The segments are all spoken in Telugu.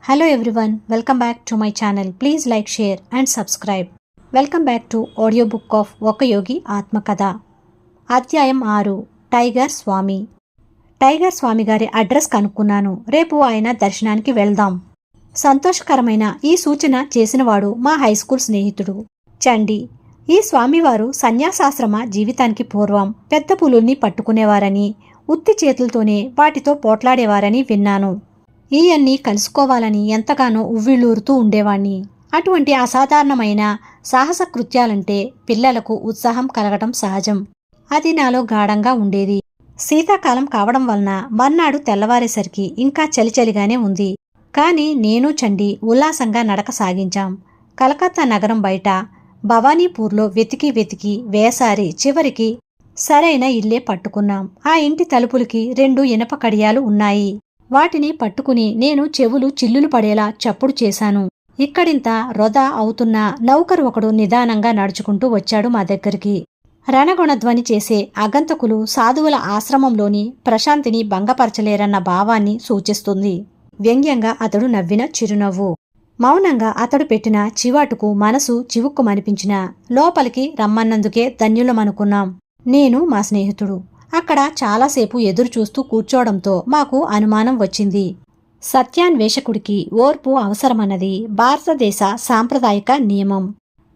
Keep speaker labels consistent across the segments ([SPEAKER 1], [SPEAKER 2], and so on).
[SPEAKER 1] Hello everyone, welcome back to my channel. Please like, share and subscribe. Welcome back to audiobook of Okayogi Atmakatha. అధ్యాయం 6 టైగర్ స్వామి. టైగర్ స్వామి గారి అడ్రస్ కనుక్కున్నాను. రేపు ఆయన దర్శనానికి వెళ్దాం. సంతోషకరమైన ఈ సూచన చేసినవాడు మా హైస్కూల్ స్నేహితుడు చండి. ఈ స్వామివారు సన్యాసాశ్రమ జీవితానికి పూర్వం పెద్ద పులుల్ని పట్టుకునేవారని, ఉత్తి చేతులతోనే వాటితో పోట్లాడేవారని విన్నాను. ఈయన్ని కలుసుకోవాలని ఎంతగానో ఉవ్విళ్ళూరుతూ ఉండేవాణ్ణి. అటువంటి అసాధారణమైన సాహస కృత్యాలంటే పిల్లలకు ఉత్సాహం కలగటం సహజం. అది నాలో గాఢంగా ఉండేది. శీతాకాలం కావడం వలన మర్నాడు తెల్లవారేసరికి ఇంకా చలిచలిగానే ఉంది. కాని నేను చండి ఉల్లాసంగా నడక సాగించాం. కలకత్తా నగరం బయట భవానీపూర్లో వెతికి వేసారి చివరికి సరైన ఇల్లే పట్టుకున్నాం. ఆ ఇంటి తలుపులకి 2 ఇనప కడియాలు ఉన్నాయి. వాటిని పట్టుకుని నేను చెవులు చిల్లులు పడేలా చప్పుడు చేశాను. ఇక్కడింత వృధా అవుతున్న నౌకరు ఒకడు నిదానంగా నడుచుకుంటూ వచ్చాడు మా దగ్గరికి. రణగుణధ్వని చేసే అగంతకులు సాధువుల ఆశ్రమంలోని ప్రశాంతిని భంగపరచలేరన్న భావాన్ని సూచిస్తుంది. వ్యంగ్యంగా అతడు నవ్విన చిరునవ్వు. మౌనంగా అతడు పెట్టిన చివాటుకు మనసు చివుక్కుమనిపించిన లోపలికి రమ్మన్నందుకే ధన్యులమనుకున్నాం. నేను మా స్నేహితుడు అక్కడ చాలాసేపు ఎదురు చూస్తూ కూర్చోవడంతో మాకు అనుమానం వచ్చింది. సత్యాన్వేషకుడికి ఓర్పు అవసరమన్నది భారతదేశ సాంప్రదాయిక నియమం.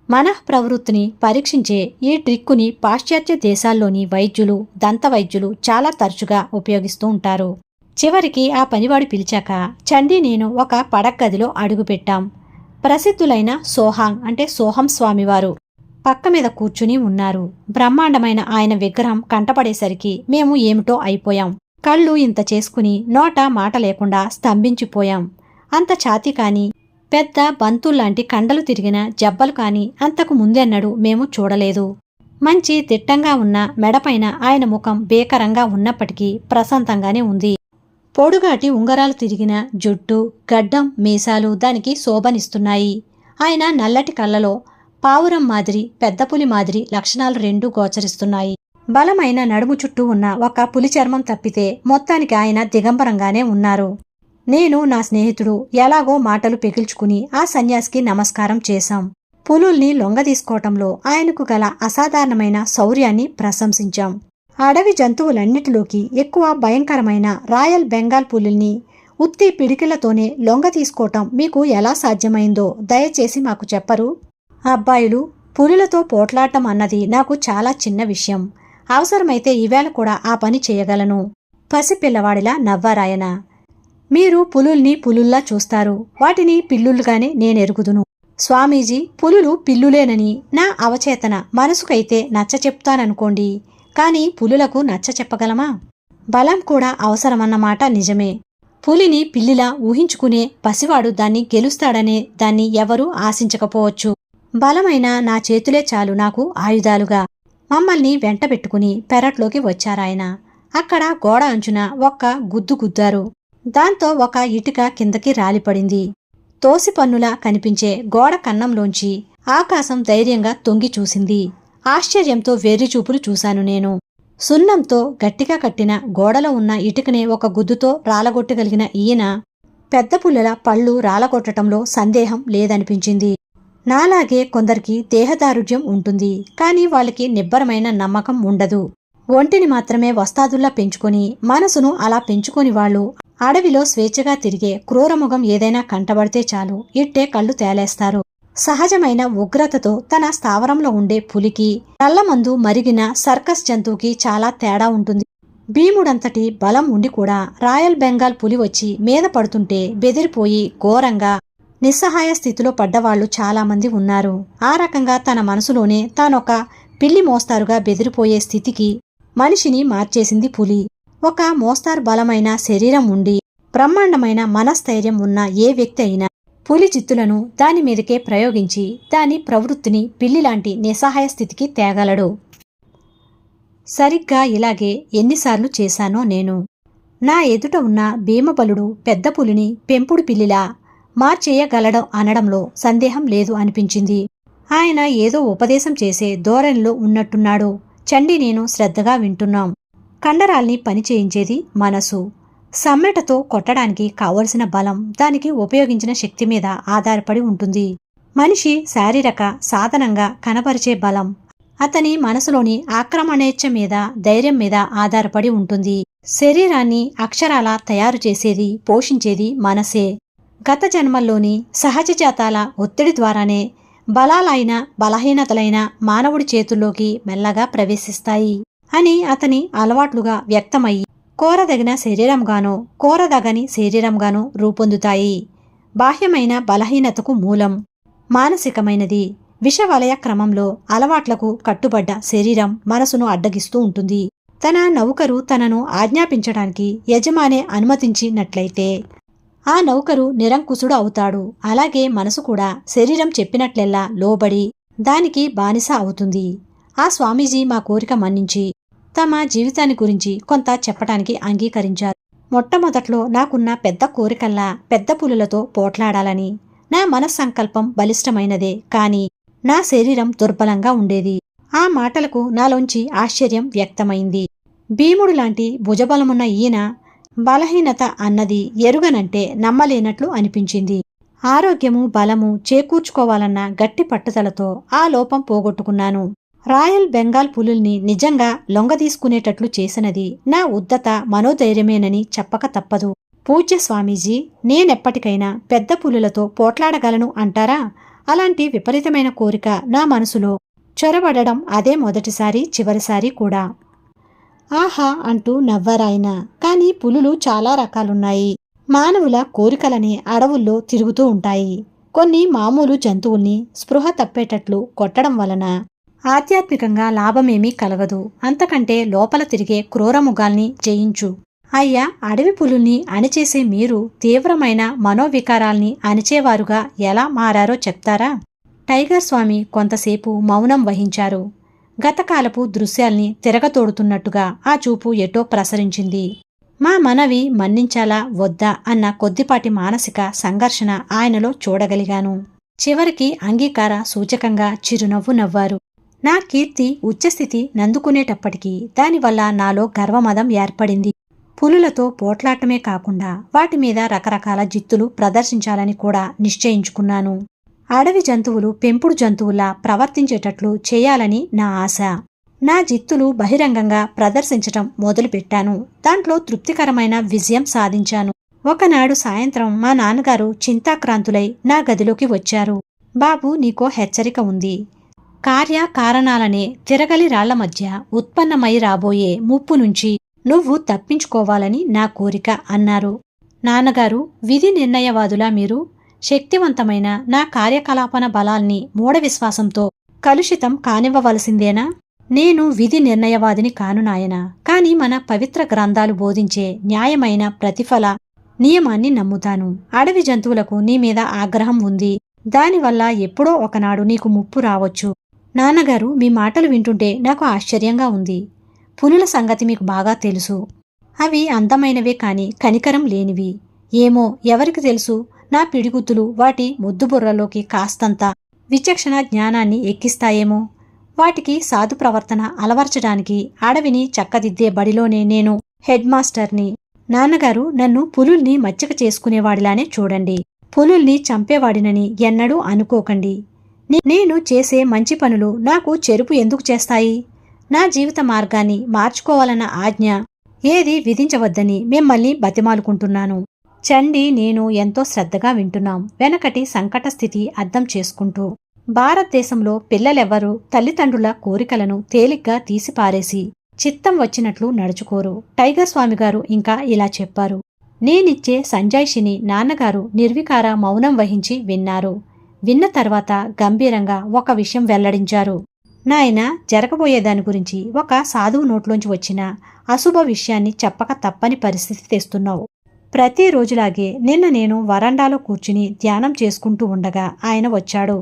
[SPEAKER 1] మనఃప్రవృత్తిని పరీక్షించే ఈ ట్రిక్కుని పాశ్చాత్య దేశాల్లోని వైద్యులు, దంతవైద్యులు చాలా తరచుగా ఉపయోగిస్తూ ఉంటారు. చివరికి ఆ పనివాడు పిలిచాక చండీ నేను ఒక పడగ్గదిలో అడుగుపెట్టాం. ప్రసిద్ధులైన సోహం స్వామివారు పక్క మీద కూర్చుని ఉన్నారు. బ్రహ్మాండమైన ఆయన విగ్రహం కంటపడేసరికి మేము ఏమిటో అయిపోయాం. కళ్ళు ఇంత చేసుకుని నోట మాట లేకుండా స్తంభించిపోయాం. అంత ఛాతీ కాని, పెద్ద బంతుల్లాంటి కండలు తిరిగిన జబ్బలు కాని అంతకు ముందెన్నడూ మేము చూడలేదు. మంచి దిట్టంగా ఉన్న మెడపైన ఆయన ముఖం భీకరంగా ఉన్నప్పటికీ ప్రశాంతంగానే ఉంది. పొడుగాటి ఉంగరాలు తిరిగిన జుట్టు, గడ్డం, మీసాలు దానికి శోభనిస్తున్నాయి. ఆయన నల్లటి కళ్ళలో పావురం మాదిరి, పెద్ద పులి మాదిరి లక్షణాలు 2 గోచరిస్తున్నాయి. బలమైన నడుము చుట్టూ ఉన్న ఒక పులి చర్మం తప్పితే మొత్తానికి ఆయన దిగంబరంగానే ఉన్నారు. నేను నా స్నేహితుడు ఎలాగో మాటలు పెకిల్చుకుని ఆ సన్యాసికి నమస్కారం చేశాం. పులుల్ని లొంగదీసుకోవటంలో ఆయనకు గల అసాధారణమైన శౌర్యాన్ని ప్రశంసించాం. అడవి జంతువులన్నిటిలోకి ఎక్కువ భయంకరమైన రాయల్ బెంగాల్ పులుల్ని ఉత్తి పిడికిళ్లతోనే లొంగ తీసుకోవటం మీకు ఎలా సాధ్యమైందో దయచేసి మాకు చెప్పరు? అబ్బాయిలు, పులులతో పోట్లాడటం అన్నది నాకు చాలా చిన్న విషయం. అవసరమైతే ఈవేళ కూడా ఆ పని చేయగలను. పసిపిల్లవాడిలా నవ్వారాయన. మీరు పులుల్ని పులుల్లా చూస్తారు, వాటిని పిల్లులుగానే నేనెరుగుదును. స్వామీజీ, పులులు పిల్లులేనని నా అవచేతన మనసుకైతే నచ్చ చెప్తాననుకోండి. కాని పులులకు నచ్చ చెప్పగలమా? బలం కూడా అవసరమన్నమాట నిజమే. పులిని పిల్లిలా ఊహించుకునే పసివాడు దాన్ని గెలుస్తాడనే దాన్ని ఎవరూ ఆశించకపోవచ్చు. బలమైన నా చేతులే చాలు నాకు ఆయుధాలుగా. మమ్మల్ని వెంటబెట్టుకుని పెరట్లోకి వచ్చారాయన. అక్కడ గోడ అంచున ఒక్క గుద్దు గుద్దారు. దాంతో ఒక ఇటుక కిందకి రాలిపడింది. తోసిపన్నులా కనిపించే గోడ కన్నంలోంచి ఆకాశం ధైర్యంగా తొంగి చూసింది. ఆశ్చర్యంతో వెర్రిచూపులు చూశాను నేను. సున్నంతో గట్టిగా కట్టిన గోడలో ఉన్న ఇటుకనే ఒక గుద్దుతో రాలగొట్టగలిగిన ఈయన పెద్ద పుల్లల పళ్ళు రాలగొట్టడంలో సందేహం లేదనిపించింది. నాలాగే కొందరికి దేహదారుఢ్యం ఉంటుంది, కాని వాళ్ళకి నిబ్బరమైన నమ్మకం ఉండదు. ఒంటిని మాత్రమే వస్తాదుల్లా పెంచుకొని మనసును అలా పెంచుకొని వాళ్ళు అడవిలో స్వేచ్ఛగా తిరిగే క్రూరముఖం ఏదైనా కంటబడితే చాలు ఇట్టే కళ్ళు తేలేస్తారు. సహజమైన ఉగ్రతతో తన స్థావరంలో ఉండే పులికి, నల్లమందు మరిగిన సర్కస్ జంతువుకి చాలా తేడా ఉంటుంది. భీముడంతటి బలం ఉండి కూడా రాయల్ బెంగాల్ పులి వచ్చి మీద పడుతుంటే బెదిరిపోయి ఘోరంగా నిస్సహాయ స్థితిలో పడ్డవాళ్లు చాలామంది ఉన్నారు. ఆ రకంగా తన మనసులోనే తానొక పిల్లి మోస్తారుగా బెదిరిపోయే స్థితికి మనిషిని మార్చేసింది పులి. ఒక మోస్తారు బలమైన శరీరం ఉండి బ్రహ్మాండమైన మనస్థైర్యం ఉన్న ఏ వ్యక్తి అయినా పులి జిత్తులను దాని మీదకే ప్రయోగించి దాని ప్రవృత్తిని పిల్లిలాంటి నిస్సహాయ స్థితికి తేగలడు. సరిగ్గా ఇలాగే ఎన్నిసార్లు చేశానో నేను. నా ఎదుట ఉన్న భీమబలుడు పెద్ద పులిని పెంపుడు పిల్లిలా మార్చేయగలడం అనడంలో సందేహం లేదు అనిపించింది. ఆయన ఏదో ఉపదేశం చేసే ధోరణిలో ఉన్నట్టున్నాడు. చండి నేను శ్రద్ధగా వింటున్నాం. కండరాల్ని పనిచేయించేది మనసు. సమ్మెటతో కొట్టడానికి కావలసిన బలం దానికి ఉపయోగించిన శక్తి మీద ఆధారపడి ఉంటుంది. మనిషి శారీరక సాధనంగా కనపరిచే బలం అతని మనసులోని ఆక్రమణేచ్ఛ మీద, ధైర్యం మీద ఆధారపడి ఉంటుంది. శరీరాన్ని అక్షరాల తయారు చేసేది, పోషించేది మనసే. గత జన్మల్లోని సహజజాతాల ఒత్తిడి ద్వారానే బలాలైన బలహీనతలైన మానవుడి చేతుల్లోకి మెల్లగా ప్రవేశిస్తాయి అని అతని అలవాట్లుగా వ్యక్తమయ్యి కోరదగిన శరీరంగానో కోరదగని శరీరంగానో రూపొందుతాయి. బాహ్యమైన బలహీనతకు మూలం మానసికమైనది. విషవలయ క్రమంలో అలవాట్లకు కట్టుబడ్డ శరీరం మనసును అడ్డగిస్తూ ఉంటుంది. తన నౌకరు తనను ఆజ్ఞాపించడానికి యజమానే అనుమతించినట్లయితే ఆ నౌకరు నిరంకుశుడు అవుతాడు. అలాగే మనసు కూడా శరీరం చెప్పినట్లెల్లా లోబడి దానికి బానిస అవుతుంది. ఆ స్వామీజీ మా కోరిక మన్నించి తమ జీవితాన్ని గురించి కొంత చెప్పటానికి అంగీకరించారు. మొట్టమొదట్లో నాకున్న పెద్ద కోరికల్లా పెద్ద పులులతో పోట్లాడాలని. నా మనస్సంకల్పం బలిష్టమైనదే, కాని నా శరీరం దుర్బలంగా ఉండేది. ఆ మాటలకు నాలోంచి ఆశ్చర్యం వ్యక్తమైంది. భీముడు లాంటి భుజబలమున్న ఈయన బలహీనత అన్నది ఎరుగనంటే నమ్మలేనట్లు అనిపించింది. ఆరోగ్యము బలము చేకూర్చుకోవాలన్న గట్టి పట్టుదలతో ఆ లోపం పోగొట్టుకున్నాను. రాయల్ బెంగాల్ పులుల్ని నిజంగా లొంగదీసుకునేటట్లు చేసినది నా ఉద్దత మనోధైర్యమేనని చెప్పక తప్పదు. పూజ్య స్వామీజీ, నేనెప్పటికైనా పెద్ద పులులతో పోట్లాడగలను అంటారా? అలాంటి విపరీతమైన కోరిక నా మనసులో చొరబడడం అదే మొదటిసారి, చివరిసారి కూడా. ఆహా అంటూ నవ్వారాయన. కాని పులులు చాలా రకాలున్నాయి. మానవుల కోరికలనే అడవుల్లో తిరుగుతూ ఉంటాయి. కొన్ని మామూలు జంతువుల్ని స్పృహ తప్పేటట్లు కొట్టడం వలన ఆధ్యాత్మికంగా లాభమేమీ కలగదు. అంతకంటే లోపల తిరిగే క్రూరముగాల్ని జయించు. అయ్యా, అడవి పులుల్ని అణిచేసే మీరు తీవ్రమైన మనోవికారాల్ని అణిచేవారుగా ఎలా మారారో చెప్తారా? టైగర్ స్వామి కొంతసేపు మౌనం వహించారు. గతకాలపు దృశ్యాల్ని తిరగతోడుతున్నట్టుగా ఆ చూపు ఎటో ప్రసరించింది. మా మనవి మన్నించాలా వద్దా అన్న కొద్దిపాటి మానసిక సంఘర్షణ ఆయనలో చూడగలిగాను. చివరికి అంగీకార సూచకంగా చిరునవ్వు నవ్వారు. నా కీర్తి ఉచ్చస్థితి నందుకునేటప్పటికీ దానివల్ల నాలో గర్వమదం ఏర్పడింది. పులులతో పోట్లాటమే కాకుండా వాటి మీద రకరకాల జిత్తులు ప్రదర్శించాలని కూడా నిశ్చయించుకున్నాను. అడవి జంతువులు పెంపుడు జంతువులా ప్రవర్తించేటట్లు చేయాలని నా ఆశ. నా జిత్తులు బహిరంగంగా ప్రదర్శించటం మొదలుపెట్టాను. దాంట్లో తృప్తికరమైన విజయం సాధించాను. ఒకనాడు సాయంత్రం మా నాన్నగారు చింతాక్రాంతులై నా గదిలోకి వచ్చారు. బాబు, నీకో హెచ్చరిక ఉంది. కార్యకారణాలనే తిరగలి రాళ్ల మధ్య ఉత్పన్నమై రాబోయే ముప్పు నుంచి నువ్వు తప్పించుకోవాలని నా కోరిక అన్నారు. నాన్నగారు, విధి నిర్ణయవాదులా మీరు? శక్తివంతమైన నా కార్యకలాపన బలాల్ని మూఢ విశ్వాసంతో కలుషితం కానివ్వవలసిందేనా? నేను విధి నిర్ణయవాదిని కాను నాయనా. కాని మన పవిత్ర గ్రంథాలు బోధించే న్యాయమైన ప్రతిఫల నియమాన్ని నమ్ముతాను. అడవి జంతువులకు నీ మీద ఆగ్రహం ఉంది. దానివల్ల ఎప్పుడో ఒకనాడు నీకు ముప్పు రావచ్చు. నాన్నగారు, మీ మాటలు వింటుంటే నాకు ఆశ్చర్యంగా ఉంది. పులుల సంగతి మీకు బాగా తెలుసు. అవి అందమైనవే కాని కనికరం లేనివి. ఏమో, ఎవరికి తెలుసు, నా పిడిగుద్దులు వాటి ముద్దుబుర్రలోకి కాస్తంత విచక్షణ జ్ఞానాన్ని ఎక్కిస్తాయేమో. వాటికి సాధు ప్రవర్తన అలవర్చడానికి అడవిని చక్కదిద్దే బడిలోనే నేను హెడ్ మాస్టర్ని. నాన్నగారు, నన్ను పులుల్ని మచ్చిక చేసుకునేవాడిలానే చూడండి. పులుల్ని చంపేవాడినని ఎన్నడూ అనుకోకండి. నేను చేసే మంచి పనులు నాకు చెరుపు ఎందుకు చేస్తాయి? నా జీవిత మార్గాన్ని మార్చుకోవాలన్న ఆజ్ఞ ఏది విధించవద్దని మిమ్మల్ని బతిమాలుకుంటున్నాను. చండి నేను ఎంతో శ్రద్ధగా వింటున్నాం. వెనకటి సంకట స్థితి అర్థం చేసుకుంటూ. భారతదేశంలో పిల్లలెవ్వరూ తల్లిదండ్రుల కోరికలను తేలిగ్గా తీసిపారేసి చిత్తం వచ్చినట్లు నడుచుకోరు. టైగర్ స్వామిగారు ఇంకా ఇలా చెప్పారు. నేనిచ్చే సంజాయిషిని నాన్నగారు నిర్వికార మౌనం వహించి విన్నారు. విన్న తర్వాత గంభీరంగా ఒక విషయం వెల్లడించారు. నాయనా, జరగబోయేదాని గురించి ఒక సాధువు నోట్లోంచి వచ్చిన అశుభ విషయాన్ని చెప్పక తప్పని పరిస్థితి తెస్తున్నావు. ప్రతిరోజులాగే నిన్న నేను వరండాలో కూర్చుని ధ్యానం చేసుకుంటూ ఉండగా ఆయన వచ్చాడు.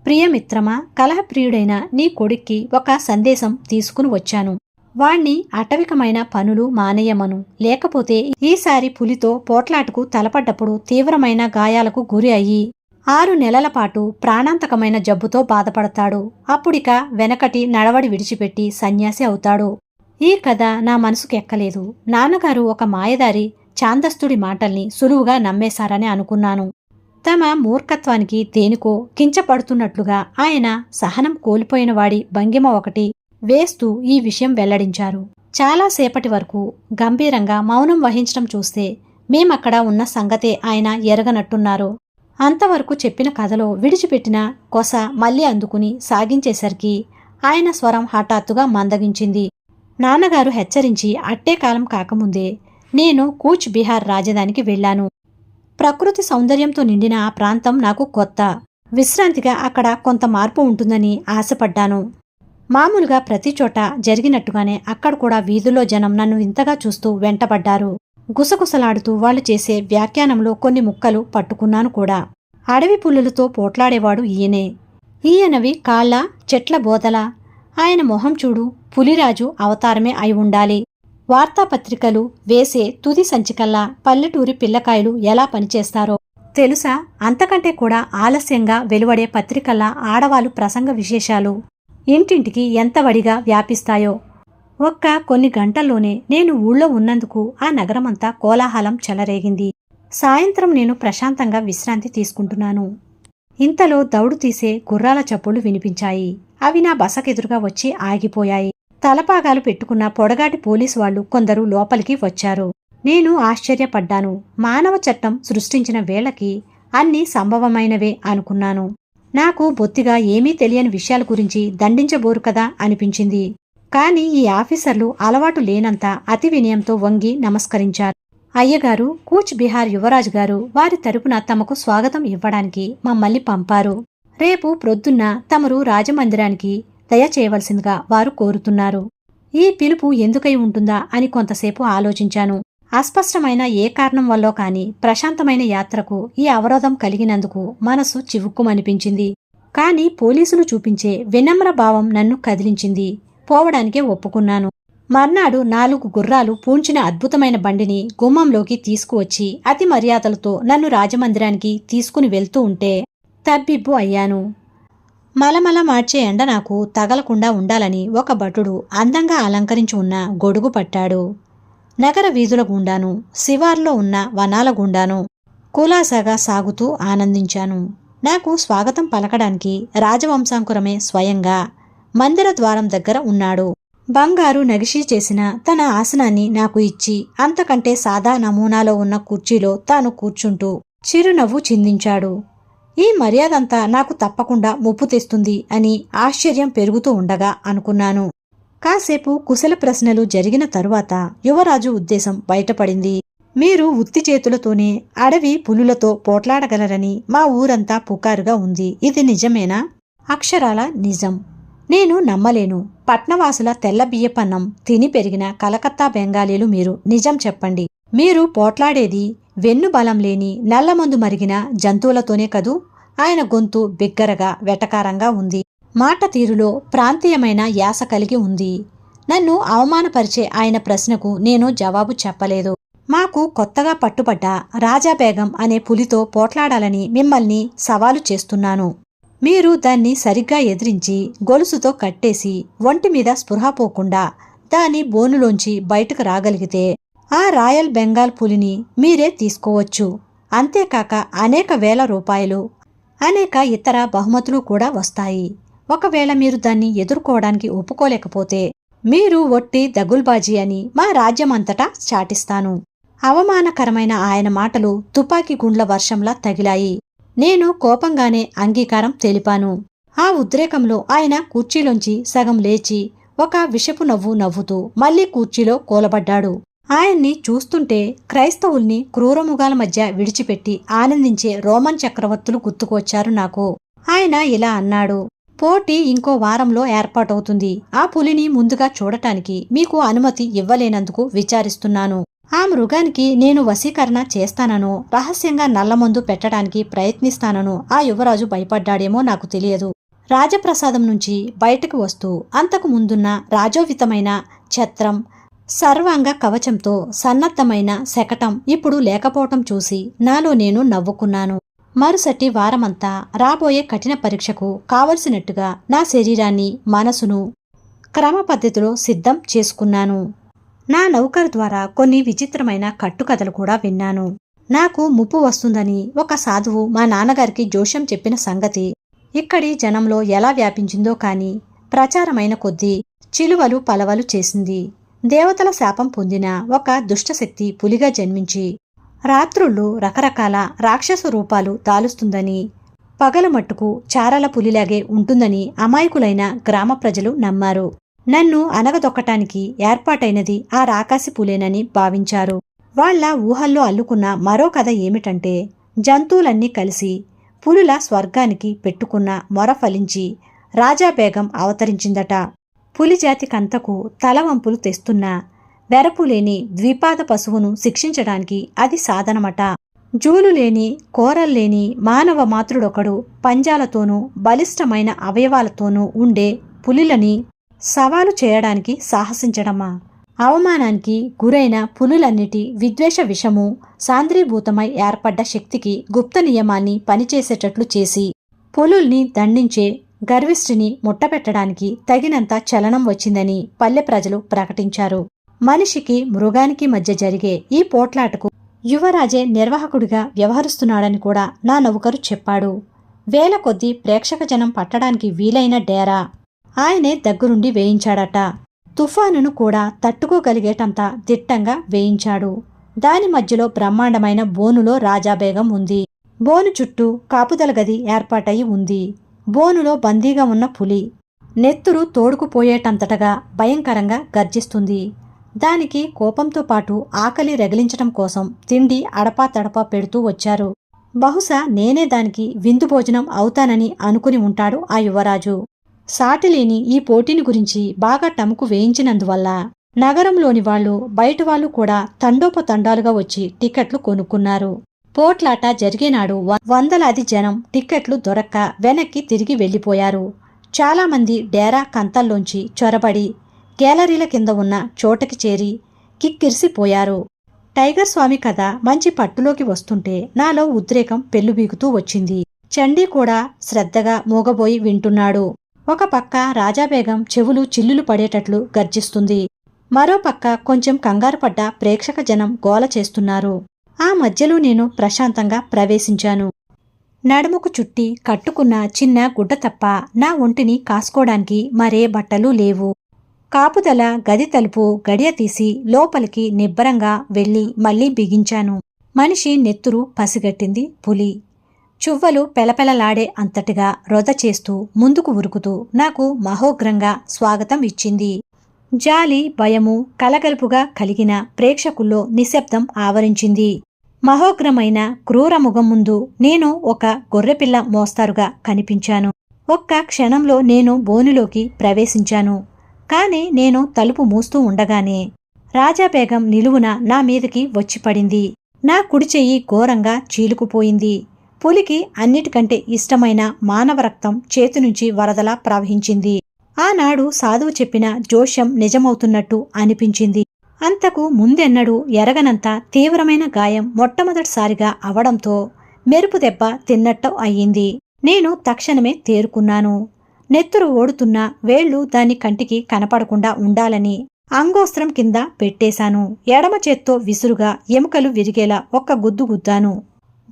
[SPEAKER 1] ప్రియమిత్రమా, కలహప్రియుడైన నీ కొడుక్కి ఒక సందేశం తీసుకుని వచ్చాను. వాణ్ణి అటవికమైన పనులు మానేయమను. లేకపోతే ఈసారి పులితో పోట్లాటకు తలపడ్డప్పుడు తీవ్రమైన గాయాలకు గురి అయ్యి 6 నెలల పాటు ప్రాణాంతకమైన జబ్బుతో బాధపడతాడు. అప్పుడిక వెనకటి నడవడి విడిచిపెట్టి సన్యాసి అవుతాడు. ఈ కథ నా మనసుకెక్కలేదు. నాన్నగారు ఒక మాయదారి ఛాందస్తుడి మాటల్ని సులువుగా నమ్మేశారని అనుకున్నాను. తమ మూర్ఖత్వానికి దేనికో కించపడుతున్నట్లుగా ఆయన సహనం కోల్పోయినవాడి భంగిమ ఒకటి వేస్తూ ఈ విషయం వెల్లడించారు. చాలాసేపటి వరకు గంభీరంగా మౌనం వహించడం చూస్తే మేమక్కడ ఉన్న సంగతే ఆయన ఎరగనట్టున్నారు. అంతవరకు చెప్పిన కథలో విడిచిపెట్టిన కొస మళ్ళీ అందుకుని సాగించేసరికి ఆయన స్వరం హఠాత్తుగా మందగించింది. నాన్నగారు హెచ్చరించి అట్టే కాలం కాకముందే నేను కూచ్ బిహార్ రాజధానికి వెళ్లాను. ప్రకృతి సౌందర్యంతో నిండిన ఆ ప్రాంతం నాకు కొత్త. విశ్రాంతిగా అక్కడ కొంత మార్పు ఉంటుందని ఆశపడ్డాను. మామూలుగా ప్రతి చోట జరిగినట్టుగానే అక్కడ కూడా వీధుల్లో జనం నన్ను ఇంతగా చూస్తూ వెంటబడ్డారు. గుసగుసలాడుతూ వాళ్లు చేసే వ్యాఖ్యానంలో కొన్ని ముక్కలు పట్టుకున్నాను కూడా. అడవి పుల్లులతో పోట్లాడేవాడు ఈయనే. ఈయనవి కాళ్ళ చెట్ల బోదల. ఆయన మొహం చూడు, పులిరాజు అవతారమే అయి ఉండాలి. వార్తాపత్రికలు వేసే తుది సంచికల్లా పల్లెటూరి పిల్లకాయలు ఎలా పనిచేస్తారో తెలుసా? అంతకంటే కూడా ఆలస్యంగా వెలువడే పత్రికల్లా ఆడవాళ్ళు ప్రసంగ విశేషాలు ఇంటింటికి ఎంత వడిగా వ్యాపిస్తాయో. కొన్ని గంటల్లోనే నేను ఊళ్ళో ఉన్నందుకు ఆ నగరమంతా కోలాహలం చెలరేగింది. సాయంత్రం నేను ప్రశాంతంగా విశ్రాంతి తీసుకుంటున్నాను. ఇంతలో దౌడు తీసే గుర్రాల చప్పుళ్లు వినిపించాయి. అవి నా బసకెదురుగా వచ్చి ఆగిపోయాయి. తలపాగాలు పెట్టుకున్న పొడగాటి పోలీసు వాళ్లు కొందరు లోపలికి వచ్చారు. నేను ఆశ్చర్యపడ్డాను. మానవ చట్టం సృష్టించిన వేళకి అన్నీ సంభవమైనవే అనుకున్నాను. నాకు బొత్తిగా ఏమీ తెలియని విషయాల గురించి దండించబోరు కదా అనిపించింది. కాని ఈ ఆఫీసర్లు అలవాటు లేనంత అతి వినయంతో వంగి నమస్కరించారు. అయ్యగారు, కూచ్ బిహార్ యువరాజు గారు వారి తరపున తమకు స్వాగతం ఇవ్వడానికి మమ్మల్ని పంపారు. రేపు ప్రొద్దున్న తమరు రాజమందిరానికి దయచేయవలసిందిగా వారు కోరుతున్నారు. ఈ పిలుపు ఎందుకై ఉంటుందా అని కొంతసేపు ఆలోచించాను. అస్పష్టమైన ఏ కారణం వల్లో కాని ప్రశాంతమైన యాత్రకు ఈ అవరోధం కలిగినందుకు మనసు చివుక్కుమనిపించింది. కాని పోలీసులు చూపించే వినమ్ర భావం నన్ను కదిలించింది. పోవడానికే ఒప్పుకున్నాను. మర్నాడు 4 గుర్రాలు పూంచిన అద్భుతమైన బండిని గుమ్మంలోకి తీసుకువచ్చి అతి మర్యాదలతో నన్ను రాజమందిరానికి తీసుకుని వెళ్తూ ఉంటే తబ్బిబ్బు అయ్యాను. మలమల మార్చే ఎండ నాకు తగలకుండా ఉండాలని ఒక భటుడు అందంగా అలంకరించి ఉన్న గొడుగు పట్టాడు. నగర వీధుల గుండాను, శివార్లో ఉన్న వనాల గుండాను కులాసాగా సాగుతూ ఆనందించాను. నాకు స్వాగతం పలకడానికి రాజవంశాంకురమే స్వయంగా మందిర ద్వారం దగ్గర ఉన్నాడు. బంగారు నగిషీ చేసిన తన ఆసనాన్ని నాకు ఇచ్చి అంతకంటే సాదా నమూనాలో ఉన్న కుర్చీలో తాను కూర్చుంటూ చిరునవ్వు చిందించాడు. ఈ మర్యాదంతా నాకు తప్పకుండా ముప్పు తెస్తుంది అని ఆశ్చర్యం పెరుగుతూ ఉండగా అనుకున్నాను. కాసేపు కుశల ప్రశ్నలు జరిగిన తరువాత యువరాజు ఉద్దేశం బయటపడింది. మీరు ఉత్తి చేతులతోనే అడవి పులులతో పోట్లాడగలరని మా ఊరంతా పుకారుగా ఉంది. ఇది నిజమేనా? అక్షరాల నిజం. నేను నమ్మలేను. పట్నవాసుల తెల్ల బియ్యపన్నం తిని పెరిగిన కలకత్తా బెంగాలీలు మీరు. నిజం చెప్పండి. మీరు పోట్లాడేది వెన్ను బలం లేని నల్లమందు మరిగిన జంతువులతోనే కదూ? ఆయన గొంతు బిగ్గరగా వెటకారంగా ఉంది. మాట తీరులో ప్రాంతీయమైన యాస కలిగి ఉంది. నన్ను అవమానపరిచే ఆయన ప్రశ్నకు నేను జవాబు చెప్పలేదు. మాకు కొత్తగా పట్టుబడ్డ రాజాబేగం అనే పులితో పోట్లాడాలని మిమ్మల్ని సవాలు చేస్తున్నాను. మీరు దాన్ని సరిగ్గా ఎదిరించి గొలుసుతో కట్టేసి ఒంటిమీద స్పృహ పోకుండా దాని బోనులోంచి బయటకు రాగలిగితే ఆ రాయల్ బెంగాల్ పులిని మీరే తీసుకోవచ్చు. అంతేకాక అనేక వేల రూపాయలు, అనేక ఇతర బహుమతులు కూడా వస్తాయి. ఒకవేళ మీరు దాన్ని ఎదుర్కోవడానికి ఒప్పుకోలేకపోతే మీరు ఒట్టి దగుల్బాజీ అని మా రాజ్యమంతటా చాటిస్తాను. అవమానకరమైన ఆయన మాటలు తుపాకీ గుండ్ల వర్షంలా తగిలాయి. నేను కోపంగానే అంగీకారం తెలిపాను. ఆ ఉద్రేకంలో ఆయన కుర్చీలోంచి సగం లేచి ఒక విషపు నవ్వు నవ్వుతూ మళ్లీ కుర్చీలో కూలబడ్డాడు. ఆయన్ని చూస్తుంటే క్రైస్తవుల్ని క్రూరముగాల మధ్య విడిచిపెట్టి ఆనందించే రోమన్ చక్రవర్తులు గుర్తుకొచ్చారు నాకు. ఆయన ఇలా అన్నాడు. పోటీ ఇంకో వారంలో ఏర్పాటవుతుంది. ఆ పులిని ముందుగా చూడటానికి మీకు అనుమతి ఇవ్వలేనందుకు విచారిస్తున్నాను. ఆ మృగానికి నేను వశీకరణ చేస్తాననో రహస్యంగా నల్లమందు పెట్టడానికి ప్రయత్నిస్తాననో ఆ యువరాజు భయపడ్డాడేమో నాకు తెలియదు. రాజప్రసాదం నుంచి బయటకు వస్తూ అంతకు ముందున్న రాజోవితమైన ఛత్రం, సర్వాంగ కవచంతో సన్నద్ధమైన శకటం ఇప్పుడు లేకపోవటం చూసి నాలో నేను నవ్వుకున్నాను. మరుసటి వారమంతా రాబోయే కఠిన పరీక్షకు కావలసినట్టుగా నా శరీరాన్ని, మనసును క్రమపద్ధతిలో సిద్ధం చేసుకున్నాను. నా నౌకరు ద్వారా కొన్ని విచిత్రమైన కట్టుకథలు కూడా విన్నాను. నాకు ముప్పు వస్తుందని ఒక సాధువు మా నాన్నగారికి జోష్యం చెప్పిన సంగతి ఇక్కడి జనంలో ఎలా వ్యాపించిందో కాని ప్రచారమైన కొద్దీ చిలువలు పలవలు చేసింది. దేవతల శాపం పొందిన ఒక దుష్టశక్తి పులిగా జన్మించి రాత్రుళ్ళు రకరకాల రాక్షస రూపాలు దాలుస్తుందని, పగలు మట్టుకు చారల పులిలాగే ఉంటుందని అమాయకులైన గ్రామ ప్రజలు నమ్మారు. నన్ను అనగదొక్కటానికి ఏర్పాటైనది ఆ రాకాసి పులేనని భావించారు. వాళ్ల ఊహల్లో అల్లుకున్న మరో కథ ఏమిటంటే, జంతువులన్నీ కలిసి పులుల స్వర్గానికి పెట్టుకున్న మొర ఫలించి రాజాబేగం అవతరించిందట. పులిజాతికంతకు తలవంపులు తెస్తున్న వెరపులేని ద్విపాద పశువును శిక్షించడానికి అది సాధనమట. జూలులేని కోరల్లేని మానవ మాతృడొకడు పంజాలతోనూ బలిష్టమైన అవయవాలతోనూ ఉండే పులులని సవాలు చేయడానికి సాహసించడమా? అవమానానికి గురైన పులులన్నిటి విద్వేష విషము సాంద్రీభూతమై ఏర్పడ్డ శక్తికి గుప్త నియమాన్ని పనిచేసేటట్లు చేసి పులుల్ని దండించే గర్విష్ఠిని ముట్టపెట్టడానికి తగినంత చలనం వచ్చిందని పల్లె ప్రజలు ప్రకటించారు. మనిషికి మృగానికి మధ్య జరిగే ఈ పోట్లాటకు యువరాజే నిర్వాహకుడిగా వ్యవహరిస్తున్నాడని కూడా నా నౌకరు చెప్పాడు. వేల కొద్దీ ప్రేక్షక జనం పట్టడానికి వీలైన డేరా ఆయనే దగ్గరుండి వేయించాడట. తుఫానును కూడా తట్టుకోగలిగేటంత దిట్టంగా వేయించాడు. దాని మధ్యలో బ్రహ్మాండమైన బోనులో రాజాబేగం ఉంది. బోను చుట్టూ కాపుదల గది ఏర్పాటయి ఉంది. బోనులో బందీగా ఉన్న పులి నెత్తురు తోడుకుపోయేటంతటగా భయంకరంగా గర్జిస్తుంది. దానికి కోపంతో పాటు ఆకలి రగిలించటం కోసం తిండి అడపా తడపా పెడుతూ వచ్చారు. బహుశా నేనే దానికి విందు భోజనం అవుతానని అనుకుని ఉంటాడు ఆ యువరాజు. సాటిలేని ఈ పోటీని గురించి బాగా టముకు వేయించినందువల్ల నగరంలోని వాళ్ళు బయట వాళ్ళు కూడా తండోపతండాలుగా వచ్చి టిక్కెట్లు కొనుక్కున్నారు. పోట్లాట జరిగేనాడు వందలాది జనం టిక్కెట్లు దొరక్క వెనక్కి తిరిగి వెళ్లిపోయారు. చాలామంది డేరా కంతల్లోంచి చొరబడి గ్యాలరీల కింద ఉన్న చోటకి చేరి కిక్కిరిసిపోయారు. టైగర్ స్వామి కథ మంచి పట్టులోకి వస్తుంటే నాలో ఉద్రేకం పెళ్లుబీగుతూ వచ్చింది. చండీ కూడా శ్రద్ధగా మూగబోయి వింటున్నాడు. ఒక పక్క రాజాబేగం చెవులు చిల్లులు పడేటట్లు గర్జిస్తుంది. మరో పక్క కొంచెం కంగారు పడ్డ ప్రేక్షక జనం గోల చేస్తున్నారు. ఆ మధ్యలో నేను ప్రశాంతంగా ప్రవేశించాను. నడుముకు చుట్టి కట్టుకున్న చిన్న గుడ్డ తప్ప నా ఒంటిని కాసుకోవడానికి మరే బట్టలు లేవు. కాపుదల గది తలుపు గడియ తీసి లోపలికి నిబ్బరంగా వెళ్లి మళ్లీ బిగించాను. మనిషి నెత్తురు పసిగట్టింది పులి. చువ్వలు పెలపెలలాడే అంతటిగా రొద చేస్తూ ముందుకు ఉరుకుతూ నాకు మహోగ్రంగా స్వాగతం ఇచ్చింది. జాలి భయము కలగలుపుగా కలిగిన ప్రేక్షకుల్లో నిశ్శబ్దం ఆవరించింది. మహోగ్రమైన క్రూరముఖం ముందు నేను ఒక గొర్రెపిల్ల మోస్తారుగా కనిపించాను. ఒక్క క్షణంలో నేను బోనులోకి ప్రవేశించాను. కాని నేను తలుపు మూస్తూ ఉండగానే రాజాబేగం నిలువున నా మీదకి వచ్చిపడింది. నా కుడిచెయ్యి ఘోరంగా చీలుకుపోయింది. పులికి అన్నిటికంటే ఇష్టమైన మానవ రక్తం చేతినుంచి వరదలా ప్రవహించింది. ఆనాడు సాధువు చెప్పిన జోష్యం నిజమవుతున్నట్టు అనిపించింది. అంతకు ముందెన్నడూ ఎరగనంత తీవ్రమైన గాయం మొట్టమొదటిసారిగా అవడంతో మెరుపు దెబ్బ తిన్నట్టు అయ్యింది. నేను తక్షణమే తేరుకున్నాను. నెత్తురు ఓడుతున్న వేళ్లు దాని కంటికి కనపడకుండా ఉండాలని అంగోస్త్రం కింద పెట్టేశాను. ఎడమ చేత్తో విసురుగా ఎముకలు విరిగేలా ఒక్క గుద్దు గుద్దాను.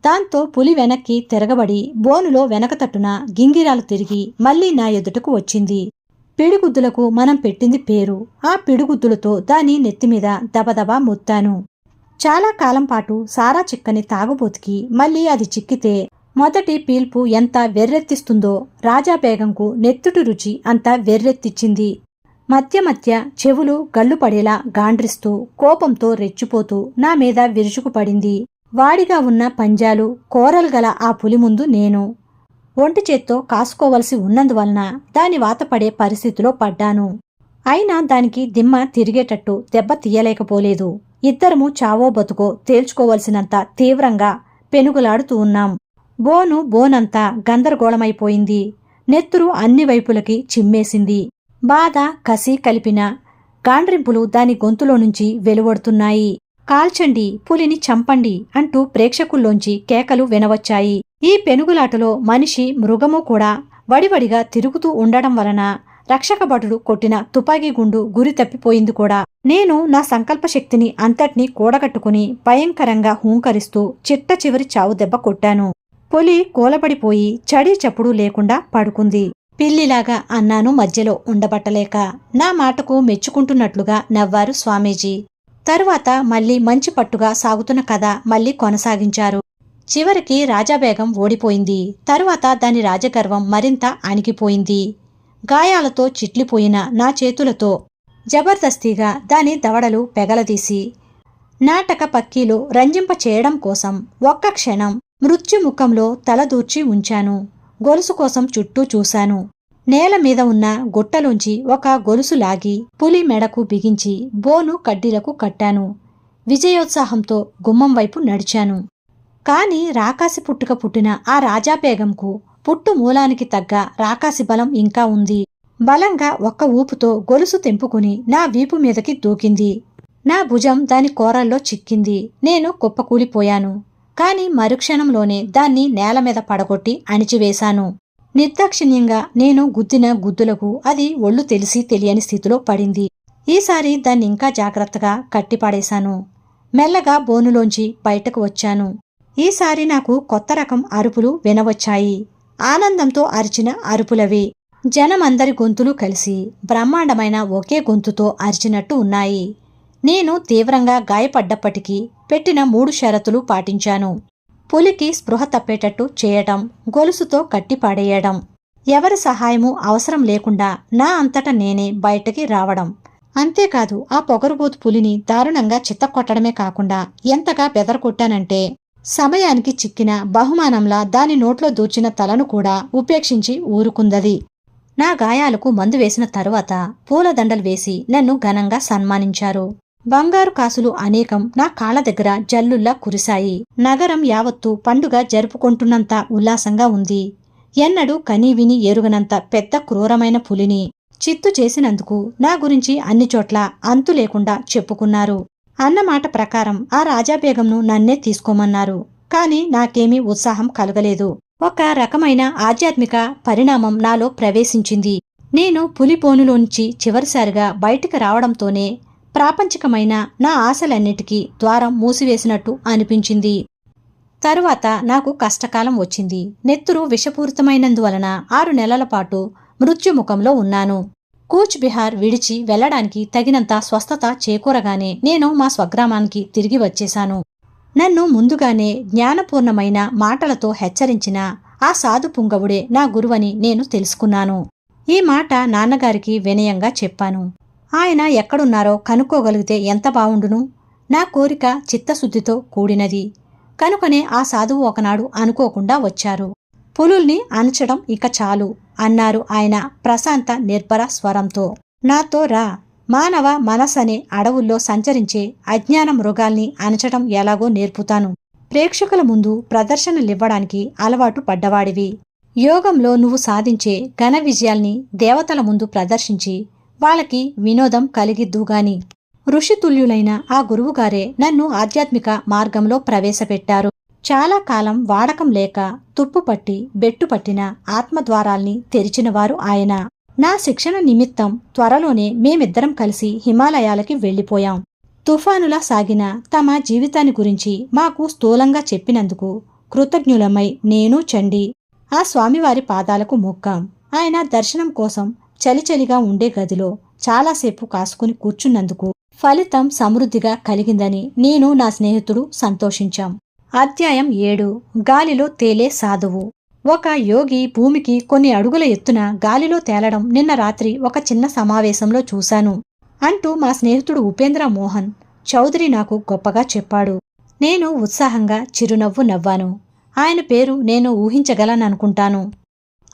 [SPEAKER 1] దాంతో పులి వెనక్కి తిరగబడి బోనులో వెనకతట్టున గింగిరాలు తిరిగి మళ్లీ నా ఎదుటకు వచ్చింది. పిడిగుద్దులకు మనం పెట్టింది పేరు. ఆ పిడిగుద్దులతో దాని నెత్తిమీద దబదబా మొత్తాను. చాలా కాలం పాటు సారా చిక్కని తాగుబోతికి మళ్లీ అది చిక్కితే మొదటి పీల్పు ఎంత వెర్రెత్తిస్తుందో రాజాబేగంకు నెత్తుటి రుచి అంత వెర్రెత్తిచ్చింది. మధ్య మధ్య చెవులు గళ్ళు పడేలా గాండ్రిస్తూ కోపంతో రెచ్చిపోతూ నా మీద విరుచుకుపడింది. వాడిగా ఉన్న పంజాలు కోరలు గల ఆ పులి ముందు నేను ఒంటి చేత్తో కాసుకోవలసి ఉన్నందువలన దాని వాతపడే పరిస్థితిలో పడ్డాను. అయినా దానికి దిమ్మ తిరిగేటట్టు దెబ్బ తీయలేకపోలేదు. ఇద్దరము చావో బతుకో తేల్చుకోవలసినంత తీవ్రంగా పెనుగులాడుతూ ఉన్నాం. బోనంతా గందరగోళమైపోయింది. నెత్తురు అన్ని వైపులకి చిమ్మేసింది. బాధ కసి కలిపిన గాండ్రింపులు దాని గొంతులో నుంచి వెలువడుతున్నాయి. కాల్చండి, పులిని చంపండి అంటూ ప్రేక్షకుల్లోంచి కేకలు వినవచ్చాయి. ఈ పెనుగులాటలో మనిషి మృగము కూడా వడివడిగా తిరుగుతూ ఉండడం వలన రక్షకభటుడు కొట్టిన తుపాకీ గుండు గురి తప్పిపోయింది కూడా. నేను నా సంకల్ప శక్తిని అంతటినీ కూడగట్టుకుని భయంకరంగా హూంకరిస్తూ చిట్ట చివరి చావు దెబ్బ కొట్టాను. పులి కూలబడిపోయి చడీ చప్పుడు లేకుండా పడుకుంది. పిల్లిలాగా అన్నాను మధ్యలో ఉండబట్టలేక. నా మాటకు మెచ్చుకుంటున్నట్లుగా నవ్వారు స్వామీజీ. తరువాత మళ్లీ మంచి పట్టుగా సాగుతున్న కథ మళ్లీ కొనసాగించారు. చివరికి రాజాబేగం ఓడిపోయింది. తరువాత దాని రాజగర్వం మరింత అణిగిపోయింది. గాయాలతో చిట్లిపోయిన నా చేతులతో జబర్దస్తిగా దాని దవడలు పెగలదీసి నాటక పక్కీలో రంజింప చేయడం కోసం ఒక్క క్షణం మృత్యుముఖంలో తలదూర్చి ఉంచాను. గొలుసు కోసం చుట్టూ చూశాను. నేల మీద ఉన్న గుట్టలోంచి ఒక గొలుసు లాగి పులి మెడకు బిగించి బోను కడ్డీలకు కట్టాను. విజయోత్సాహంతో గుమ్మం వైపు నడిచాను. కాని రాకాసి పుట్టుక పుట్టిన ఆ రాజాబేగంకు పుట్టు మూలానికి తగ్గ రాకాసి బలం ఇంకా ఉంది. బలంగా ఒక్క ఊపుతో గొలుసు తెంపుకుని నా వీపు మీదకి దూకింది. నా భుజం దాని కోరల్లో చిక్కింది. నేను కుప్పకూలిపోయాను. కాని మరుక్షణంలోనే దాన్ని నేలమీద పడగొట్టి అణిచివేశాను. నిర్దాక్షిణ్యంగా నేను గుద్దిన గుద్దులకు అది ఒళ్ళు తెలిసి తెలియని స్థితిలో పడింది. ఈసారి దాన్నింకా జాగ్రత్తగా కట్టిపాడేశాను. మెల్లగా బోనులోంచి బయటకు వచ్చాను. ఈసారి నాకు కొత్త రకం అరుపులు వినవచ్చాయి. ఆనందంతో అరిచిన అరుపులవి. జనమందరి గొంతులు కలిసి బ్రహ్మాండమైన ఒకే గొంతుతో అరిచినట్టు ఉన్నాయి. నేను తీవ్రంగా గాయపడ్డప్పటికీ పెట్టిన 3 షరతులు పాటించాను. పులికి స్పృహ తప్పేటట్టు చేయటం, గొలుసుతో కట్టిపాడేయడం, ఎవరి సహాయమూ అవసరం లేకుండా నా అంతట నేనే బయటకి రావడం. అంతేకాదు ఆ పొగరుబోతు పులిని దారుణంగా చిత్తకొట్టడమే కాకుండా ఎంతగా బెదరకొట్టానంటే సమయానికి చిక్కిన బహుమానంలా దాని నోట్లో దూర్చిన తలను కూడా ఉపేక్షించి ఊరుకుందది. నా గాయాలకు మందు వేసిన తరువాత పూలదండలు వేసి నన్ను ఘనంగా సన్మానించారు. బంగారు కాసులు అనేకం నా కాళ్ల దగ్గర జల్లుల్లా కురిశాయి. నగరం యావత్తూ పండుగ జరుపుకుంటున్నంత ఉల్లాసంగా ఉంది. ఎన్నడూ కనీవిని ఎరుగనంత పెద్ద క్రూరమైన పులిని చిత్తు చేసినందుకు నా గురించి అన్ని చోట్ల అంతు లేకుండా చెప్పుకున్నారు. అన్నమాట ప్రకారం ఆ రాజాబేగంను నన్నే తీసుకోమన్నారు. కాని నాకేమీ ఉత్సాహం కలగలేదు. ఒక రకమైన ఆధ్యాత్మిక పరిణామం నాలో ప్రవేశించింది. నేను పులిపోనులోంచి చివరిసారిగా బయటికి రావడంతోనే ప్రాపంచికమైన నా ఆశలన్నిటికీ ద్వారం మూసివేసినట్టు అనిపించింది. తరువాత నాకు కష్టకాలం వచ్చింది. నెత్తురు విషపూరితమైనందువలన 6 నెలల పాటు మృత్యుముఖంలో ఉన్నాను. కూచ్ బిహార్ విడిచి వెళ్లడానికి తగినంత స్వస్థత చేకూరగానే నేను మా స్వగ్రామానికి తిరిగి వచ్చేశాను. నన్ను ముందుగానే జ్ఞానపూర్ణమైన మాటలతో హెచ్చరించిన ఆ సాధు పుంగవుడే నా గురువని నేను తెలుసుకున్నాను. ఈ మాట నాన్నగారికి వినయంగా చెప్పాను. ఆయన ఎక్కడున్నారో కనుక్కోగలిగితే ఎంత బావుండును. నా కోరిక చిత్తశుద్ధితో కూడినది కనుకనే ఆ సాధువు ఒకనాడు అనుకోకుండా వచ్చారు. పులుల్ని అణచడం ఇక చాలు అన్నారు ఆయన ప్రశాంత నిర్భర స్వరంతో. నాతో రా. మానవ మనసనే అడవుల్లో సంచరించే అజ్ఞాన మృగాల్ని అణచడం ఎలాగో నేర్పుతాను. ప్రేక్షకుల ముందు ప్రదర్శనలివ్వడానికి అలవాటు పడ్డవాడివి. యోగంలో నువ్వు సాధించే ఘన విజయాల్ని దేవతల ముందు ప్రదర్శించి వాళ్ళకి వినోదం కలిగిద్దుగాని. ఋషితుల్యులైన ఆ గురువుగారే నన్ను ఆధ్యాత్మిక మార్గంలో ప్రవేశపెట్టారు. చాలా కాలం వాడకం లేక తుప్పుపట్టి బెట్టుపట్టిన ఆత్మద్వారాల్ని తెరిచినవారు ఆయన. నా శిక్షణ నిమిత్తం త్వరలోనే మేమిద్దరం కలిసి హిమాలయాలకి వెళ్లిపోయాం. తుఫానులా సాగిన తమ జీవితాన్ని గురించి మాకు స్థూలంగా చెప్పినందుకు కృతజ్ఞులమై నేను చండి ఆ స్వామివారి పాదాలకు మొక్కాం. ఆయన దర్శనం కోసం చలిచలిగా ఉండే గదిలో చాలాసేపు కాసుకుని కూర్చున్నందుకు ఫలితం సమృద్ధిగా కలిగిందని నేను నా స్నేహితుడు సంతోషించాం. అధ్యాయం 7. గాలిలో తేలే సాధువు. ఒక యోగి భూమికి కొన్ని అడుగుల ఎత్తున గాలిలో తేలడం నిన్న రాత్రి ఒక చిన్న సమావేశంలో చూశాను అంటూ మా స్నేహితుడు ఉపేంద్ర మోహన్ చౌదరి నాకు గొప్పగా చెప్పాడు. నేను ఉత్సాహంగా చిరునవ్వు నవ్వాను. ఆయన పేరు నేను ఊహించగలననుకుంటాను.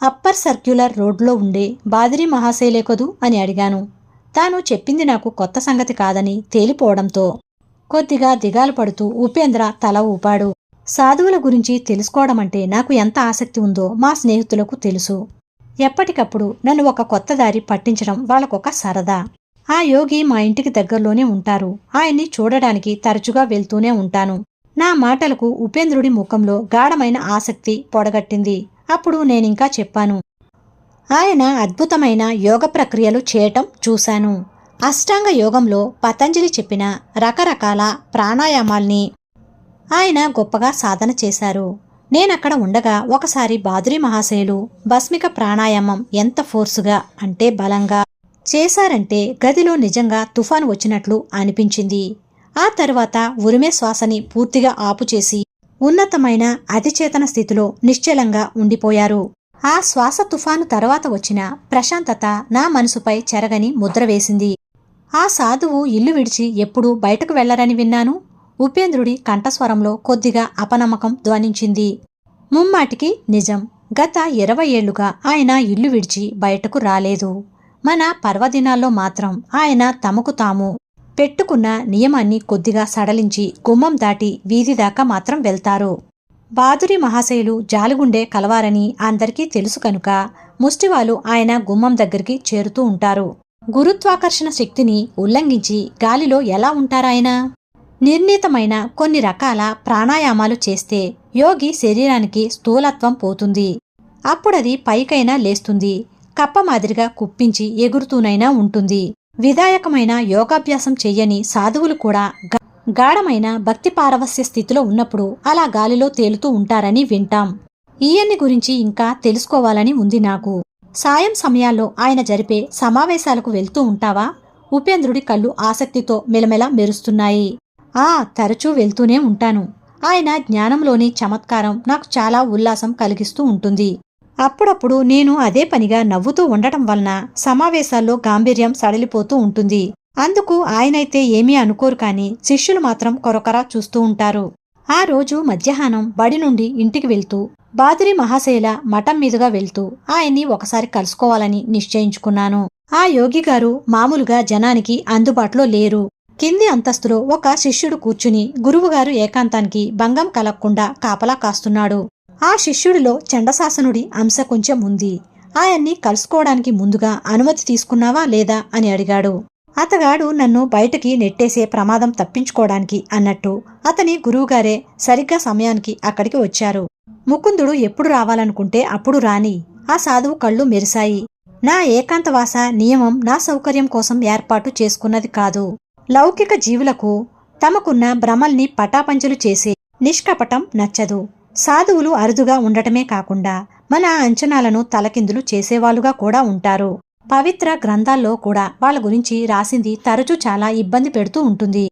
[SPEAKER 1] అప్పర్ సర్క్యులర్ రోడ్లో ఉండే బాదిరి మహాశైలే కదూ అని అడిగాను. తాను చెప్పింది నాకు కొత్త సంగతి కాదని తేలిపోవడంతో కొద్దిగా దిగాలు పడుతూ ఉపేంద్ర తల ఊపాడు. సాధువుల గురించి తెలుసుకోవడమంటే నాకు ఎంత ఆసక్తి ఉందో మా స్నేహితులకు తెలుసు. ఎప్పటికప్పుడు నన్ను ఒక కొత్త దారి పట్టించడం వాళ్ళకొక సరదా. ఆ యోగి మా ఇంటికి దగ్గరలోనే ఉంటారు. ఆయన్ని చూడడానికి తరచుగా వెళ్తూనే ఉంటాను. నా మాటలకు ఉపేంద్రుడి ముఖంలో గాఢమైన ఆసక్తి పొడగట్టింది. అప్పుడు నేనింకా చెప్పాను. ఆయన అద్భుతమైన యోగ ప్రక్రియలు చేయటం చూశాను. అష్టాంగ యోగంలో పతంజలి చెప్పిన రకరకాల ప్రాణాయామాల్ని ఆయన గొప్పగా సాధన చేశారు. నేనక్కడ ఉండగా ఒకసారి బాదురి మహాశయులు భస్మిక ప్రాణాయామం ఎంత ఫోర్సుగా అంటే బలంగా చేశారంటే గదిలో నిజంగా తుఫాను వచ్చినట్లు అనిపించింది. ఆ తరువాత ఉరిమే శ్వాసని పూర్తిగా ఆపుచేసి ఉన్నతమైన అధిచేతన స్థితిలో నిశ్చలంగా ఉండిపోయారు. ఆ శ్వాస తుఫాను తర్వాత వచ్చిన ప్రశాంతత నా మనసుపై చెరగని ముద్ర వేసింది. ఆ సాధువు ఇల్లు విడిచి ఎప్పుడూ బయటకు వెళ్లరని విన్నాను. ఉపేంద్రుడి కంఠస్వరంలో కొద్దిగా అపనమ్మకం ధ్వనించింది. ముమ్మాటికి నిజం. గత 20 ఏళ్లుగా ఆయన ఇల్లు విడిచి బయటకు రాలేదు. మన పర్వదినాల్లో మాత్రం ఆయన తమకు తాము పెట్టుకున్న నియమాన్ని కొద్దిగా సడలించి గుమ్మం దాటి వీధి దాకా మాత్రం వెళ్తారు. బాదురి మహాశయులు జాలిగుండే కలవారని అందరికీ తెలుసు కనుక ముష్టివాలు ఆయన గుమ్మం దగ్గరికి చేరుతూ ఉంటారు. గురుత్వాకర్షణ శక్తిని ఉల్లంఘించి గాలిలో ఎలా ఉంటారాయన? నిర్ణీతమైన కొన్ని రకాల ప్రాణాయామాలు చేస్తే యోగి శరీరానికి స్థూలత్వం పోతుంది. అప్పుడది పైకైనా లేస్తుంది, కప్ప మాదిరిగా కుప్పించి ఎగురుతూనైనా ఉంటుంది. విధాయకమైన యోగాభ్యాసం చెయ్యని సాధువులు కూడా గాఢమైన భక్తి పారవస్య స్థితిలో ఉన్నప్పుడు అలా గాలిలో తేలుతూ ఉంటారని వింటాం. ఈయన్ని గురించి ఇంకా తెలుసుకోవాలని ఉంది నాకు. సాయం సమయాల్లో ఆయన జరిపే సమావేశాలకు వెళ్తూ ఉంటావా? ఉపేంద్రుడి కళ్ళు ఆసక్తితో మెలమెల మెరుస్తున్నాయి. తరచూ వెళ్తూనే ఉంటాను. ఆయన జ్ఞానంలోని చమత్కారం నాకు చాలా ఉల్లాసం కలిగిస్తూ ఉంటుంది. అప్పుడప్పుడు నేను అదే పనిగా నవ్వుతూ ఉండటం వలన సమావేశాల్లో గాంభీర్యం సడలిపోతూ ఉంటుంది. అందుకు ఆయనైతే ఏమీ అనుకోరు కాని శిష్యులు మాత్రం కొరకొరా చూస్తూ ఉంటారు. ఆ రోజు మధ్యాహ్నం బడి నుండి ఇంటికి వెళ్తూ బాదురి మహాశయుల మఠం మీదుగా వెళ్తూ ఆయన్ని ఒకసారి కలుసుకోవాలని నిశ్చయించుకున్నాను. ఆ యోగిగారు మామూలుగా జనానికి అందుబాటులో లేరు. కింది అంతస్తులో ఒక శిష్యుడు కూర్చుని గురువుగారు ఏకాంతానికి భంగం కలగకుండా కాపలా కాస్తున్నాడు. ఆ శిష్యుడిలో చండశాసనుడి అంశ కొంచెం ఉంది. ఆయన్ని కలుసుకోవడానికి ముందుగా అనుమతి తీసుకున్నావా లేదా అని అడిగాడు. అతగాడు నన్ను బయటికి నెట్టేసే ప్రమాదం తప్పించుకోవడానికి అన్నట్టు అతని గురువుగారే సరిగ్గా సమయానికి అక్కడికి వచ్చారు. ముకుందుడు ఎప్పుడు రావాలనుకుంటే అప్పుడు రాని. ఆ సాధువు కళ్ళు మెరిశాయి. నా ఏకాంతవాస నియమం నా సౌకర్యం కోసం ఏర్పాటు చేసుకున్నది కాదు. లౌకిక జీవులకు తమకున్న భ్రమల్ని పటాపంచలు చేసే నిష్కపటం నచ్చదు. సాధువులు అరుదుగా ఉండటమే కాకుండా మన అంచనాలను తలకిందులు చేసేవాళ్లుగా కూడా ఉంటారు. పవిత్ర గ్రంథాల్లో కూడా వాళ్ళ గురించి రాసింది తరచూ చాలా ఇబ్బంది పెడుతూ ఉంటుంది.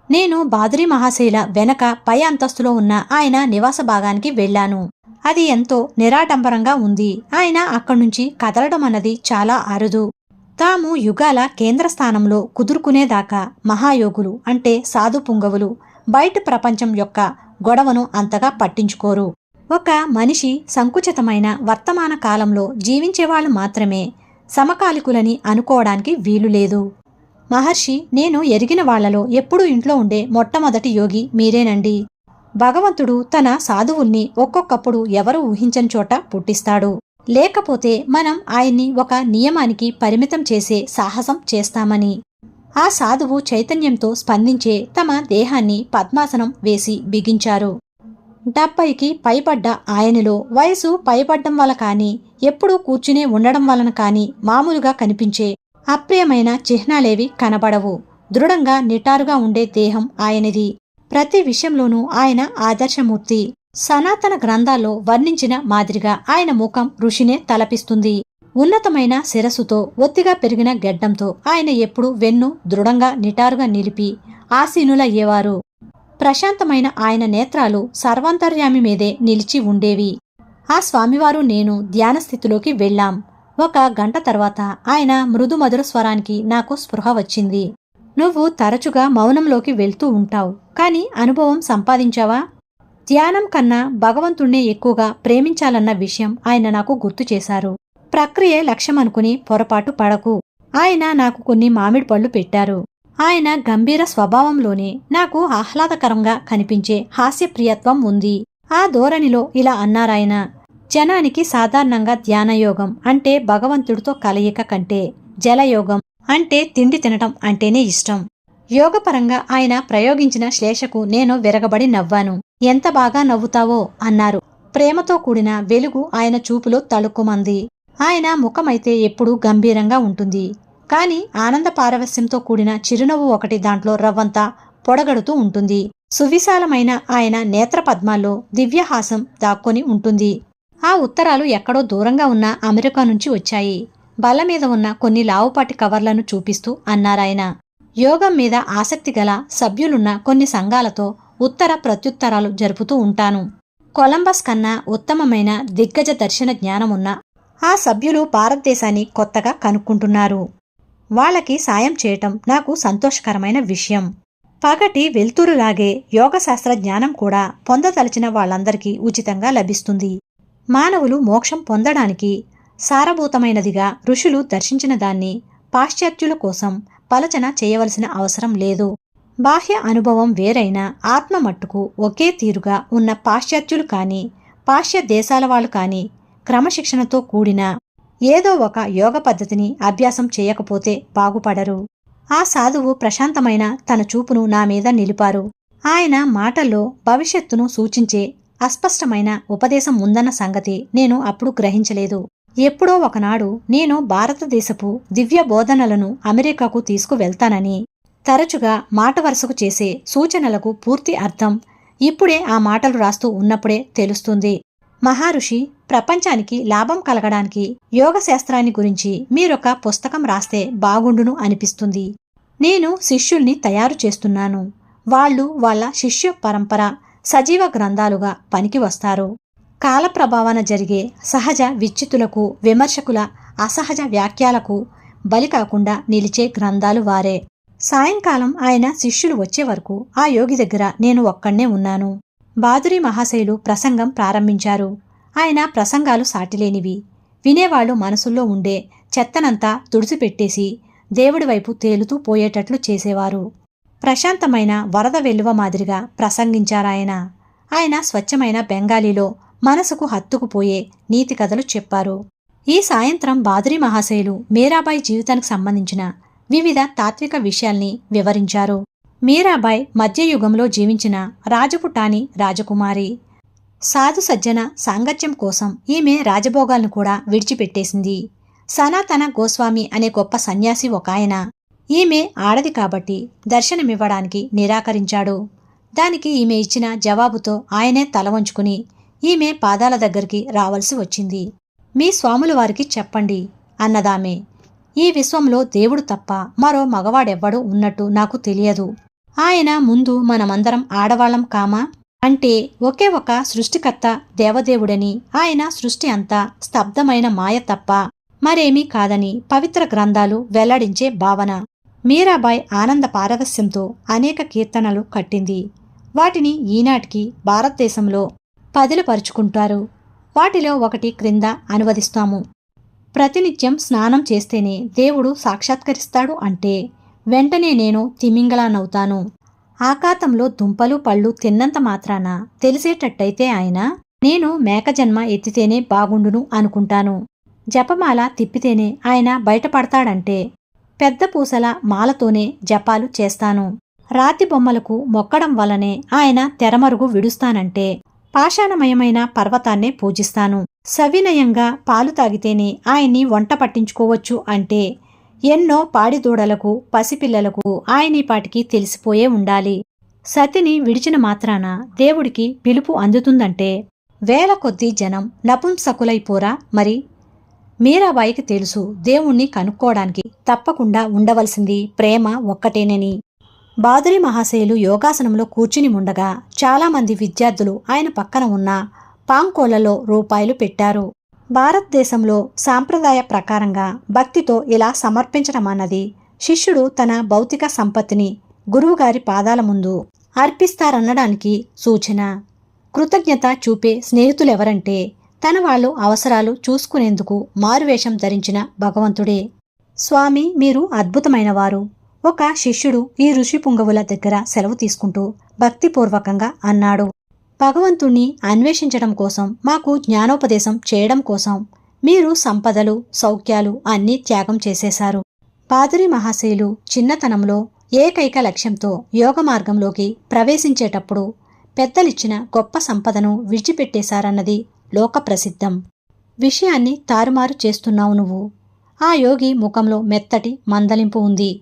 [SPEAKER 1] నేను బాదురి మహాశయుల వెనక పై అంతస్తులో ఉన్న ఆయన నివాస భాగానికి వెళ్లాను. అది ఎంతో నిరాడంబరంగా ఉంది. ఆయన అక్కడ్నుంచి కదలడం అన్నది చాలా అరుదు. తాము యుగాల కేంద్రస్థానంలో కుదురుకునేదాకా మహాయోగులు అంటే సాధు పుంగవులు బయట ప్రపంచం యొక్క గొడవను అంతగా పట్టించుకోరు. ఒక మనిషి సంకుచితమైన వర్తమాన కాలంలో జీవించేవాళ్లు మాత్రమే సమకాలికులని అనుకోవడానికి వీలులేదు. మహర్షి, నేను ఎరిగిన వాళ్లలో ఎప్పుడూ ఇంట్లో ఉండే మొట్టమొదటి యోగి మీరేనండి. భగవంతుడు తన సాధువుల్ని ఒక్కొక్కప్పుడు ఎవరు ఊహించని చోట పుట్టిస్తాడు. లేకపోతే మనం ఆయన్ని ఒక నియమానికి పరిమితం చేసే సాహసం చేస్తామని. ఆ సాధువు చైతన్యంతో స్పందించే తమ దేహాన్ని పద్మాసనం వేసి బిగించారు. 70కి పైబడ్డ ఆయనలో వయసు పైబడ్డం వల్ల కాని ఎప్పుడూ కూర్చునే ఉండడం వలన కాని మామూలుగా కనిపించే అప్రియమైన చిహ్నాలేవి కనబడవు. దృఢంగా నిటారుగా ఉండే దేహం ఆయనది. ప్రతి విషయంలోనూ ఆయన ఆదర్శమూర్తి. సనాతన గ్రంథాల్లో వర్ణించిన మాదిరిగా ఆయన ముఖం ఋషినే తలపిస్తుంది. ఉన్నతమైన శిరస్సుతో ఒత్తిగా పెరిగిన గెడ్డంతో ఆయన ఎప్పుడూ వెన్ను దృఢంగా నిటారుగా నిలిపి ఆసీనులయ్యేవారు. ప్రశాంతమైన ఆయన నేత్రాలు సర్వాంతర్యామి మీదే నిలిచి ఉండేవి. ఆ స్వామివారు నేను ధ్యానస్థితిలోకి వెళ్ళాం. 1 గంట తర్వాత ఆయన మృదుమధుర స్వరానికి నాకు స్పృహ వచ్చింది. నువ్వు తరచుగా మౌనంలోకి వెళ్తూ ఉంటావు, కాని అనుభవం సంపాదించావా? ధ్యానం కన్నా భగవంతుణ్ణే ఎక్కువగా ప్రేమించాలన్న విషయం ఆయన నాకు గుర్తు చేశారు. ప్రక్రియే లక్ష్యమనుకుని పొరపాటు పడకు. ఆయన నాకు కొన్ని మామిడి పళ్ళు పెట్టారు. ఆయన గంభీర స్వభావంలోనే నాకు ఆహ్లాదకరంగా కనిపించే హాస్యప్రియత్వం ఉంది. ఆ ధోరణిలో ఇలా అన్నారాయన, జనానికి సాధారణంగా ధ్యానయోగం అంటే భగవంతుడితో కలయిక కంటే జలయోగం అంటే తిండి తినటం అంటేనే ఇష్టం. యోగపరంగా ఆయన ప్రయోగించిన శ్లేషకు నేను విరగబడి నవ్వాను. ఎంత బాగా నవ్వుతావో అన్నారు. ప్రేమతో కూడిన వెలుగు ఆయన చూపులో తళుక్కుమంది. ఆయన ముఖమైతే ఎప్పుడూ గంభీరంగా ఉంటుంది. కాని ఆనంద పారవస్యంతో కూడిన చిరునవ్వు ఒకటి దాంట్లో రవ్వంతా పొడగడుతూ ఉంటుంది. సువిశాలమైన ఆయన నేత్రపద్మాల్లో దివ్యహాసం దాక్కొని ఉంటుంది. ఆ ఉత్తరాలు ఎక్కడో దూరంగా ఉన్న అమెరికా నుంచి వచ్చాయి. బల్ల మీద ఉన్న కొన్ని లావుపాటి కవర్లను చూపిస్తూ అన్నారాయన. యోగం మీద ఆసక్తి గల సభ్యులున్న కొన్ని సంఘాలతో ఉత్తర ప్రత్యుత్తరాలు జరుపుతూ ఉంటాను. కొలంబస్ కన్నా ఉత్తమమైన దిగ్గజ దర్శన జ్ఞానమున్న ఆ సభ్యులు భారతదేశాన్ని కొత్తగా కనుక్కుంటున్నారు. వాళ్ళకి సాయం చేయటం నాకు సంతోషకరమైన విషయం. పగటి వెల్తురులాగే యోగశాస్త్ర జ్ఞానం కూడా పొందదలిచిన వాళ్ళందరికీ ఉచితంగా లభిస్తుంది. మానవులు మోక్షం పొందడానికి సారభూతమైనదిగా ఋషులు దర్శించిన దాన్ని పాశ్చాత్యుల కోసం పలచన చేయవలసిన అవసరం లేదు. బాహ్య అనుభవం వేరైన ఆత్మ మట్టుకు ఒకే తీరుగా ఉన్న పాశ్చాత్యులు కాని పాశ్చాత్య దేశాల వాళ్ళు కాని క్రమశిక్షణతో కూడిన ఏదో ఒక యోగ పద్ధతిని అభ్యాసం చేయకపోతే బాగుపడరు. ఆ సాధువు ప్రశాంతమైన తన చూపును నా మీద నిలిపారు. ఆయన మాటల్లో భవిష్యత్తును సూచించే అస్పష్టమైన ఉపదేశం ఉందన్న సంగతి నేను అప్పుడు గ్రహించలేదు. ఎప్పుడో ఒకనాడు నేను భారతదేశపు దివ్య బోధనలను అమెరికాకు తీసుకువెళ్తానని తరచుగా మాట వరుసకు చేసే సూచనలకు పూర్తి అర్థం ఇప్పుడే ఆ మాటలు రాస్తూ ఉన్నప్పుడే తెలుస్తుంది. మహర్షి, ప్రపంచానికి లాభం కలగడానికి యోగశాస్త్రాన్ని గురించి మీరొక పుస్తకం రాస్తే బాగుండును అనిపిస్తుంది. నేను శిష్యుల్ని తయారు చేస్తున్నాను. వాళ్ళు వాళ్ళ శిష్య పరంపర సజీవ గ్రంథాలుగా పనికి వస్తారు. కాలప్రభావాన జరిగే సహజ విచ్యుతులకు, విమర్శకుల అసహజ వ్యాఖ్యలకు బలి కాకుండా నిలిచే గ్రంథాలు వారే. సాయంకాలం ఆయన శిష్యులు వచ్చే వరకు ఆ యోగి దగ్గర నేను ఒక్కడే ఉన్నాను. బాదురి మహాశయులు ప్రసంగం ప్రారంభించారు. ఆయన ప్రసంగాలు సాటిలేనివి. వినేవాళ్లు మనసుల్లో ఉండే చెత్తనంతా తుడిచిపెట్టేసి దేవుడి వైపు తేలుతూ పోయేటట్లు చేసేవారు. ప్రశాంతమైన వరద వెల్లువ మాదిరిగా ప్రసంగించారాయన. ఆయన స్వచ్ఛమైన బెంగాలీలో మనసుకు హత్తుకుపోయే నీతి కథలు చెప్పారు. ఈ సాయంత్రం బాదురి మహాశయులు మీరాబాయి జీవితానికి సంబంధించిన వివిధ తాత్విక విషయాల్ని వివరించారు. మీరాబాయి మధ్యయుగంలో జీవించిన రాజపుటాని రాజకుమారి. సాధు సజ్జన సాంగత్యం కోసం ఈమె రాజభోగాలను కూడా విడిచిపెట్టేసింది. సనాతన గోస్వామి అనే గొప్ప సన్యాసి ఒకాయన ఈమె ఆడది కాబట్టి దర్శనమివ్వడానికి నిరాకరించాడు. దానికి ఈమె ఇచ్చిన జవాబుతో ఆయనే తల వంచుకుని ఈమె పాదాల దగ్గరికి రావలసి వచ్చింది. మీ స్వాముల వారికి చెప్పండి అన్నదామె. ఈ విశ్వంలో దేవుడు తప్ప మరో మగవాడెవ్వడూ ఉన్నట్టు నాకు తెలియదు. ఆయన ముందు మనమందరం ఆడవాళ్లం కామా? అంటే ఒకే ఒక సృష్టికర్త దేవదేవుడని, ఆయన సృష్టి అంతా స్తబ్దమైన మాయ తప్ప మరేమీ కాదని పవిత్ర గ్రంథాలు వెల్లడించే భావన. మీరాబాయి ఆనంద పారవస్యంతో అనేక కీర్తనలు కట్టింది. వాటిని ఈనాటికి భారతదేశంలో పదిలపరుచుకుంటారు. వాటిలో ఒకటి క్రింద అనువదిస్తాము. ప్రతినిత్యం స్నానం చేస్తేనే దేవుడు సాక్షాత్కరిస్తాడు అంటే వెంటనే నేను తిమింగలానవుతాను. ఆకాతంలో దుంపలు పళ్ళు తిన్నంత మాత్రాన తెలిసేటట్టయితే ఆయన నేను మేకజన్మ ఎత్తితేనే బాగుండును అనుకుంటాను. జపమాల తిప్పితేనే ఆయన బయటపడతాడంటే పెద్ద పూసల మాలతోనే జపాలు చేస్తాను. రాతి బొమ్మలకు మొక్కడం వల్లనే ఆయన తెరమరుగు విడుస్తానంటే పాషాణమయమైన పర్వతాన్నే పూజిస్తాను. సవినయంగా పాలు తాగితేనే ఆయన్ని వంట పట్టించుకోవచ్చు అంటే ఎన్నో పాడిదూడలకు, పసిపిల్లలకు ఆయనీపాటికి తెలిసిపోయే ఉండాలి. సతిని విడిచిన మాత్రాన దేవుడికి పిలుపు అందుతుందంటే వేల కొద్దీ జనం నపుంసకులైపోరా మరి? మీరాబాయికి తెలుసు దేవుణ్ణి కనుక్కోవడానికి తప్పకుండా ఉండవలసింది ప్రేమ ఒక్కటేనని. బాదురి మహాశయులు యోగాసనంలో కూర్చుని ఉండగా చాలామంది విద్యార్థులు ఆయన పక్కన ఉన్న పాంకోలలో రూపాయలు పెట్టారు. భారతదేశంలో సాంప్రదాయ ప్రకారంగా భక్తితో ఇలా సమర్పించడం అన్నది శిష్యుడు తన భౌతిక సంపత్తిని గురువుగారి పాదాల ముందు అర్పిస్తారనడానికి సూచన. కృతజ్ఞత చూపే స్నేహితులెవరంటే తన వాళ్ళు అవసరాలు చూసుకునేందుకు మారువేషం ధరించిన భగవంతుడే. స్వామి, మీరు అద్భుతమైనవారు. ఒక శిష్యుడు ఈ ఋషి పుంగవుల దగ్గర సెలవు తీసుకుంటూ భక్తిపూర్వకంగా అన్నాడు. భగవంతుణ్ణి అన్వేషించడం కోసం, మాకు జ్ఞానోపదేశం చేయడం కోసం మీరు సంపదలు, సౌఖ్యాలు అన్నీ త్యాగం చేసేశారు. బాదురి మహాశయులు చిన్నతనంలో ఏకైక లక్ష్యంతో యోగ మార్గంలోకి ప్రవేశించేటప్పుడు పెద్దలిచ్చిన గొప్ప సంపదను విడిచిపెట్టేశారన్నది లోకప్రసిద్ధం. విషయాన్ని తారుమారు చేస్తున్నావు నువ్వు. ఆ యోగి ముఖంలో మెత్తటి మందలింపు ఉంది.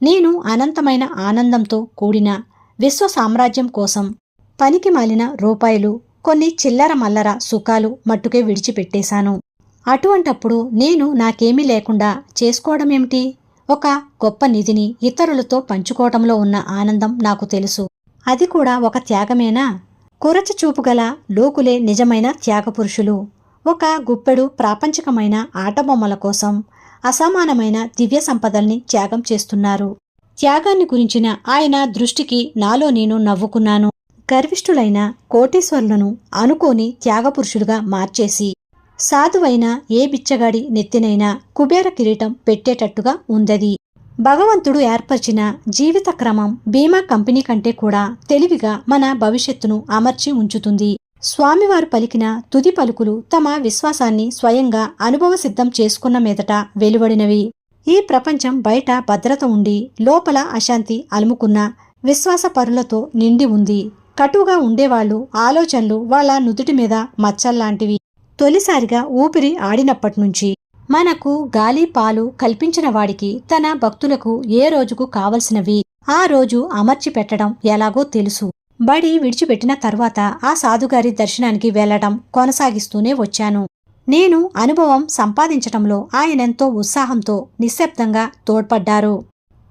[SPEAKER 1] నేను అనంతమైన ఆనందంతో కూడిన విశ్వ సామ్రాజ్యం కోసం పనికి మాలిన రూపాయలు, కొన్ని చిల్లర మల్లర సుఖాలు మట్టుకే విడిచిపెట్టేశాను. అటువంటప్పుడు నేను నాకేమీ లేకుండా చేసుకోవడమేమిటి? ఒక గొప్ప నిధిని ఇతరులతో పంచుకోవటంలో ఉన్న ఆనందం నాకు తెలుసు. అది కూడా ఒక త్యాగమేనా? కురచచూపుగల లోకులే నిజమైన త్యాగపురుషులు. ఒక గుప్పెడు ప్రాపంచికమైన ఆటబొమ్మల కోసం అసమానమైన దివ్య సంపదల్ని త్యాగం చేస్తున్నారు. త్యాగాన్ని గురించిన ఆయన దృష్టికి నాలో నేను నవ్వుకున్నాను. గర్విష్ఠులైన కోటీశ్వరులను అనుకోని త్యాగపురుషులుగా మార్చేసి సాధువైన ఏ బిచ్చగాడి నెత్తినైనా కుబేర కిరీటం పెట్టేటట్టుగా ఉందది. భగవంతుడు ఏర్పరిచిన జీవిత క్రమం బీమా కంపెనీ కంటే కూడా తెలివిగా మన భవిష్యత్తును అమర్చి ఉంచుతుంది. స్వామివారు పలికిన తుది పలుకులు తమ విశ్వాసాన్ని స్వయంగా అనుభవసిద్ధం చేసుకున్న మీదట వెలువడినవి. ఈ ప్రపంచం బయట భద్రత ఉండి లోపల అశాంతి అలుముకున్న విశ్వాసపరులతో నిండి ఉంది. కటుగా ఉండేవాళ్లు ఆలోచనలు వాళ్ల నుదుటి మీద మచ్చల్లాంటివి. తొలిసారిగా ఊపిరి ఆడినప్పటినుంచి మనకు గాలి పాలు కల్పించిన వాడికి తన భక్తులకు ఏ రోజుకు కావలసినవి ఆ రోజు అమర్చి పెట్టడం ఎలాగో తెలుసు. బడి విడిచిపెట్టిన తర్వాత ఆ సాధుగారి దర్శనానికి వెళ్లడం కొనసాగిస్తూనే వచ్చాను. నేను అనుభవం సంపాదించటంలో ఆయనెంతో ఉత్సాహంతో నిశ్శబ్దంగా తోడ్పడ్డారు.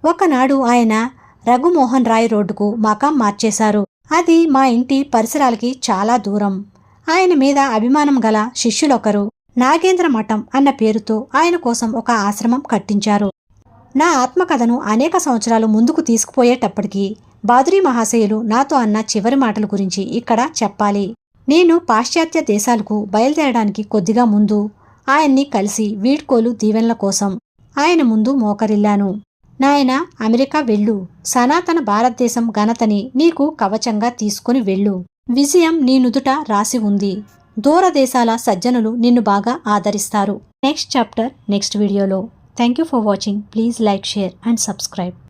[SPEAKER 1] ఒకనాడు ఆయన రఘుమోహన్ రాయ్ రోడ్డుకు మకాం మార్చేశారు. అది మా ఇంటి పరిసరాలకి చాలా దూరం. ఆయన మీద అభిమానం గల శిష్యులొకరు నాగేంద్ర మఠం అన్న పేరుతో ఆయన కోసం ఒక ఆశ్రమం కట్టించారు. నా ఆత్మకథను అనేక సంవత్సరాలు ముందుకు తీసుకుపోయేటప్పటికీ బాదురీ మహాశయులు నాతో అన్న చివరి మాటల గురించి ఇక్కడ చెప్పాలి. నేను పాశ్చాత్య దేశాలకు బయలుదేరడానికి కొద్దిగా ముందు ఆయన్ని కలిసి వీడ్కోలు దీవెనల కోసం ఆయన ముందు మోకరిల్లాను. నాయనా, అమెరికా వెళ్ళు. సనాతన భారతదేశం ఘనతని నీకు కవచంగా తీసుకుని వెళ్ళు. విజయం నీ నుదుట రాసి ఉంది. దూరదేశాల సజ్జనులు నిన్ను బాగా ఆదరిస్తారు. నెక్స్ట్ చాప్టర్ నెక్స్ట్ వీడియోలో. Thank you for watching. Please like, share and subscribe.